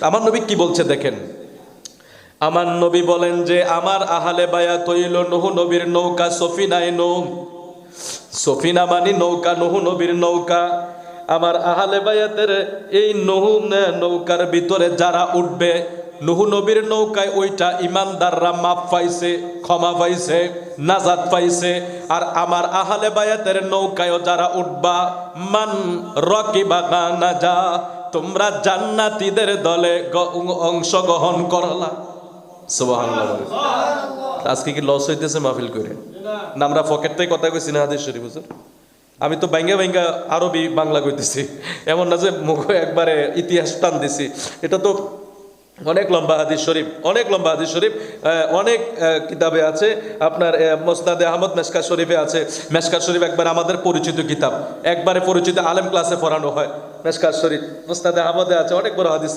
আমার নবী কি বলছে দেখেন, আমার নবী বলেন যে আমার আহলে বায়াত হইল নূহ নবীর নৌকা সফিনায়ে নূহ। সফিনা মানে নৌকা, নূহ নবীর নৌকা। আমার আহলে বায়াতের এই নূহ নৌকার ভিতরে যারা উঠবে, নূহ নবীর নৌকায় ওইটা ইমানদাররা মাফ পাইছে, ক্ষমা পাইছে, নাজাত পাইছে। আর আমার আহলে বায়াতের নৌকায়ও যারা উঠবা, মান রাকিবা নাজা, তোমরা জান্নাতীদের দলে অংশগ্রহণ করলা। সুবহানাল্লাহ। আজকে কি লস হইতেছে মাহফিল করে? না আমরা পকেট থেকে কথা কইছি না হাদিস শরীফ হুজুর? আমি তো বাইঙ্গা বাইঙ্গা আরবি বাংলা কইতেছি, এমন না যে মুখ একবারে ইতিহাস টান দিছি। এটা তো অনেক লম্বা হাদিস শরীফ, অনেক লম্বা হাদিস শরীফ, অনেক কিতাবে আছে। আপনার মুসনাদে আহমদ মেশকাত শরীফে আছে। মেশকাত শরীফ একবার আমাদের পরিচিত কিতাব, একবারে পরিচিত, আলেম ক্লাসে পড়ানো হয়। মেশকাত শরীফ মুসনাদে আহমদে আছে, অনেক বড় হাদিস।